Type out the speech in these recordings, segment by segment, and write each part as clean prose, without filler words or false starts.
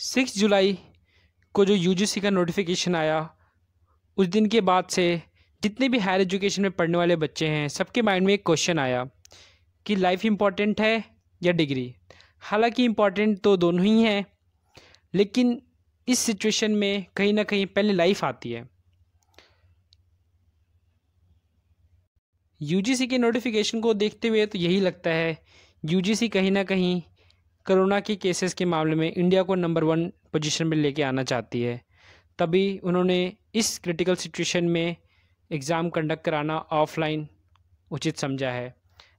6 जुलाई को जो यूजीसी का नोटिफिकेशन आया, उस दिन के बाद से जितने भी हायर एजुकेशन में पढ़ने वाले बच्चे हैं, सबके माइंड में एक क्वेश्चन आया कि लाइफ इम्पॉर्टेंट है या डिग्री। हालांकि इम्पॉर्टेंट तो दोनों ही हैं, लेकिन इस सिचुएशन में कहीं ना कहीं पहले लाइफ आती है। यूजीसी के नोटिफिकेशन को देखते हुए तो यही लगता है यूजीसी कहीं ना कहीं कोरोना के केसेस के मामले में इंडिया को नंबर 1 पोजीशन में लेके आना चाहती है। तभी उन्होंने इस क्रिटिकल सिचुएशन में एग्ज़ाम कंडक्ट कराना ऑफलाइन उचित समझा है।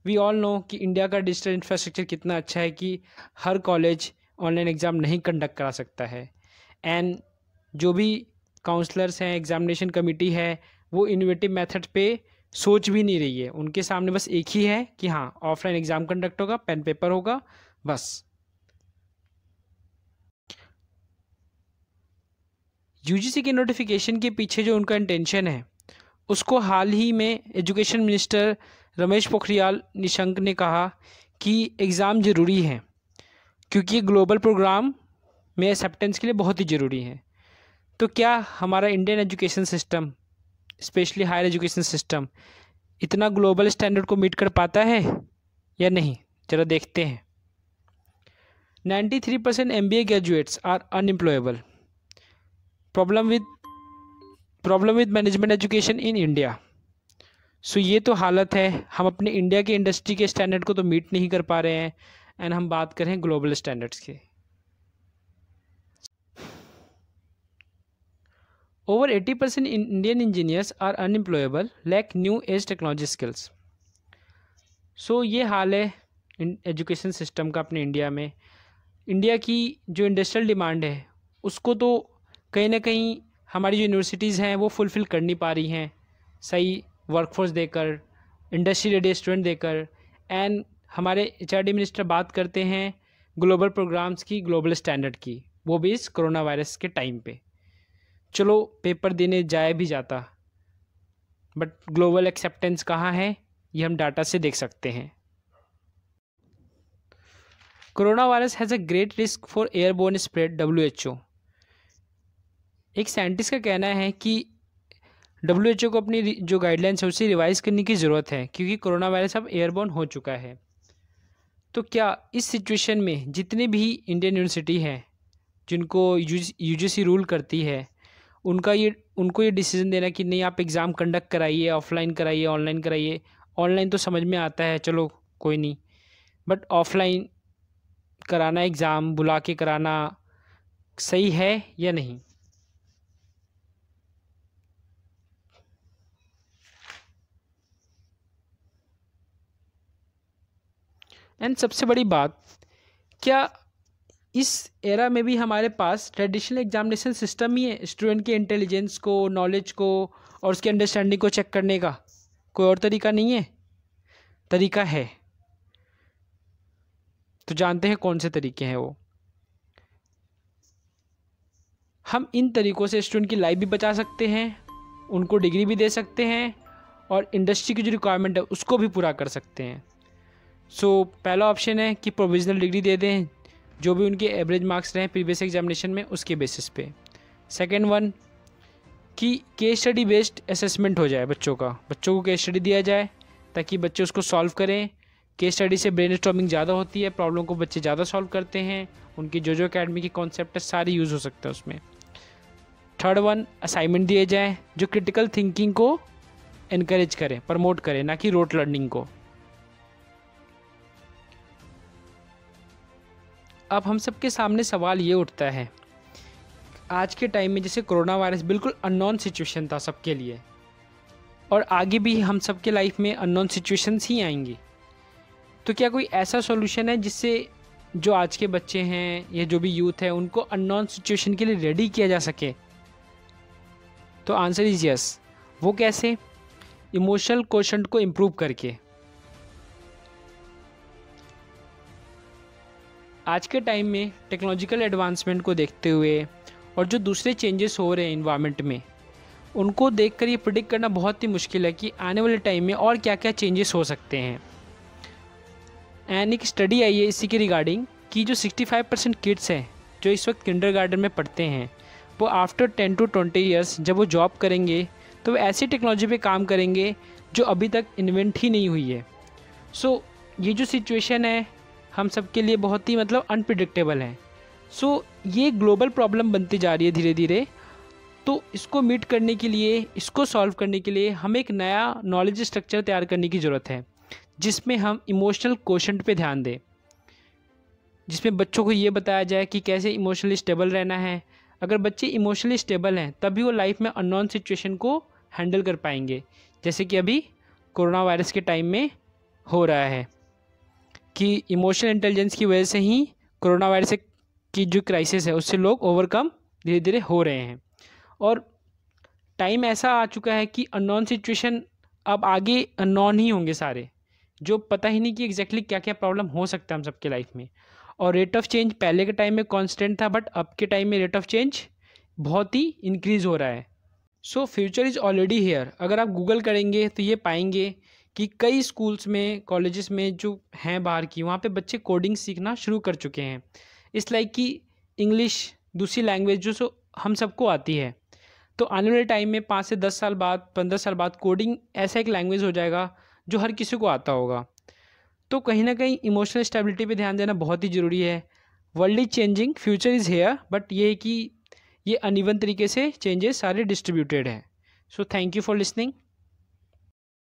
वी ऑल नो कि इंडिया का डिजिटल इंफ्रास्ट्रक्चर कितना अच्छा है कि हर कॉलेज ऑनलाइन एग्ज़ाम नहीं कंडक्ट करा सकता है। एंड जो भी काउंसलर्स हैं, एग्ज़ामिनेशन कमेटी है, वो इनोवेटिव मेथड पे सोच भी नहीं रही है। उनके सामने बस एक ही है कि हाँ, ऑफलाइन एग्ज़ाम कंडक्ट होगा, पेन पेपर होगा, बस। यूजीसी के नोटिफिकेशन के पीछे जो उनका इंटेंशन है, उसको हाल ही में एजुकेशन मिनिस्टर रमेश पोखरियाल निशंक ने कहा कि एग्ज़ाम ज़रूरी है क्योंकि ग्लोबल प्रोग्राम में एक्सेप्टेंस के लिए बहुत ही ज़रूरी है। तो क्या हमारा Indian education system, specially higher education system, इतना ग्लोबल स्टैंडर्ड को मीट कर पाता है या नहीं? ज़रा देखते हैं। 93% MBA graduates are unemployable. Problem with management education in India. So ये तो हालत है, हम अपने इंडिया के इंडस्ट्री के स्टैंडर्ड को तो मीट नहीं कर पा रहे हैं, एंड हम बात करें ग्लोबल स्टैंडर्ड्स के। Over 80% Indian engineers are unemployable, lack new age technology skills. So ये हाल है एजुकेशन सिस्टम का अपने इंडिया में। इंडिया की जो इंडस्ट्रियल डिमांड है, उसको तो कहीं ना कहीं हमारी जो यूनिवर्सिटीज़ हैं वो फुलफ़िल कर नहीं पा रही हैं सही वर्कफोर्स देकर, इंडस्ट्री रेडी स्टूडेंट देकर। एंड हमारे HRD मिनिस्टर बात करते हैं ग्लोबल प्रोग्राम्स की, ग्लोबल स्टैंडर्ड की, वो भी इस कोरोना वायरस के टाइम पे। चलो पेपर देने जाया भी जाता, बट ग्लोबल एक्सेप्टेंस कहाँ है ये हम डाटा से देख सकते हैं। Corona virus has a great risk for airborne spread, WHO। एक साइंटिस्ट का कहना है कि WHO को अपनी जो गाइडलाइंस है उसे रिवाइज़ करने की ज़रूरत है क्योंकि कोरोना वायरस अब एयरबोर्न हो चुका है। तो क्या इस सिचुएशन में जितने भी इंडियन यूनिवर्सिटी हैं जिनको यूजीसी रूल करती है, उनको ये डिसीजन देना कि नहीं, आप एग्ज़ाम कंडक्ट कराइए, ऑफलाइन कराइए, ऑनलाइन कराइए। ऑनलाइन तो समझ में आता है, चलो कोई नहीं, बट ऑफलाइन कराना, एग्ज़ाम बुला के कराना सही है या नहीं? एंड सबसे बड़ी बात, क्या इस एरा में भी हमारे पास ट्रेडिशनल एग्जामिनेशन सिस्टम ही है स्टूडेंट के इंटेलिजेंस को, नॉलेज को और उसकी अंडरस्टैंडिंग को चेक करने का? कोई और तरीका नहीं है? तरीका है, तो जानते हैं कौन से तरीके हैं वो। हम इन तरीक़ों से स्टूडेंट की लाइफ भी बचा सकते हैं, उनको डिग्री भी दे सकते हैं, और इंडस्ट्री की जो रिक्वायरमेंट है उसको भी पूरा कर सकते हैं। सो पहला ऑप्शन है कि प्रोविजनल डिग्री दे दें, जो भी उनके एवरेज मार्क्स रहे प्रीवियस एग्जामिनेशन में उसके बेसिस पे। सेकेंड वन, कि केस स्टडी बेस्ड असेसमेंट हो जाए बच्चों को केस स्टडी दिया जाए ताकि बच्चे उसको सॉल्व करें। केस स्टडी से ब्रेन स्टॉर्मिंग ज़्यादा होती है, प्रॉब्लम को बच्चे ज़्यादा सॉल्व करते हैं, उनकी जो अकेडमी की कॉन्सेप्ट है सारी यूज़ हो सकता है उसमें। थर्ड वन, असाइनमेंट दिए जाए जो क्रिटिकल थिंकिंग को इनकरेज करें, प्रमोट करें, ना कि रोट लर्निंग को। अब हम सबके सामने सवाल ये उठता है, आज के टाइम में जैसे कोरोना वायरस बिल्कुल अननोन सिचुएशन था सबके लिए, और आगे भी हम सबके लाइफ में अननोन सिचुएशंस ही आएंगी, तो क्या कोई ऐसा सॉल्यूशन है जिससे जो आज के बच्चे हैं या जो भी यूथ है उनको अननोन सिचुएशन के लिए रेडी किया जा सके? तो आंसर इज यस। वो कैसे? इमोशनल क्वोशंट को इम्प्रूव करके। आज के टाइम में टेक्नोलॉजिकल एडवांसमेंट को देखते हुए और जो दूसरे चेंजेस हो रहे हैं इन्वायरमेंट में, उनको देखकर ये प्रिडिक्ट करना बहुत ही मुश्किल है कि आने वाले टाइम में और क्या क्या चेंजेस हो सकते हैं। एंड एक स्टडी आई है इसी के रिगार्डिंग कि जो 65% किड्स हैं जो इस वक्त किंडरगार्टन में पढ़ते हैं, वो आफ्टर 10 to 20 ईयर्स जब वो जॉब करेंगे तो वो ऐसी टेक्नोलॉजी पे काम करेंगे जो अभी तक इन्वेंट ही नहीं हुई है। सो ये जो सिचुएशन है हम सब के लिए बहुत ही मतलब अनप्रिडिक्टेबल है। सो ये ग्लोबल प्रॉब्लम बनती जा रही है धीरे धीरे। तो इसको मीट करने के लिए, इसको सॉल्व करने के लिए हमें एक नया नॉलेज स्ट्रक्चर तैयार करने की ज़रूरत है, जिसमें हम इमोशनल क्वोशंट पे ध्यान दें, जिसमें बच्चों को ये बताया जाए कि कैसे इमोशनली स्टेबल रहना है। अगर बच्चे इमोशनली स्टेबल हैं तभी वो लाइफ में अननोन सिचुएशन को हैंडल कर पाएंगे, जैसे कि अभी कोरोना वायरस के टाइम में हो रहा है कि इमोशनल इंटेलिजेंस की वजह से ही कोरोना वायरस की जो क्राइसिस है उससे लोग ओवरकम धीरे धीरे हो रहे हैं। और टाइम ऐसा आ चुका है कि अननोन सिचुएशन अब आगे अननोन ही होंगे सारे, जो पता ही नहीं कि एग्जैक्टली क्या क्या प्रॉब्लम हो सकता है हम सबके लाइफ में। और रेट ऑफ चेंज पहले के टाइम में कांस्टेंट था, बट अब के टाइम में रेट ऑफ चेंज बहुत ही इंक्रीज़ हो रहा है। So future is already hair. अगर आप गूगल करेंगे तो ये पाएंगे कि कई स्कूल्स में, कॉलेजेस में जो हैं बाहर की, वहाँ पे बच्चे कोडिंग सीखना शुरू कर चुके हैं। इस लाइक कि इंग्लिश दूसरी लैंग्वेज जो सो हम सबको आती है, तो आने वाले टाइम में 5 से 10 साल बाद, 15 साल बाद कोडिंग ऐसा एक लैंग्वेज हो जाएगा जो हर किसी को आता होगा। तो कहीं ना कहीं इमोशनल स्टेबिलिटी पे ध्यान देना बहुत ही ज़रूरी है। World is changing, future is here, but ये है कि ये अनइवन तरीके से चेंजेस सारे डिस्ट्रीब्यूटेड हैं। So thank you for listening.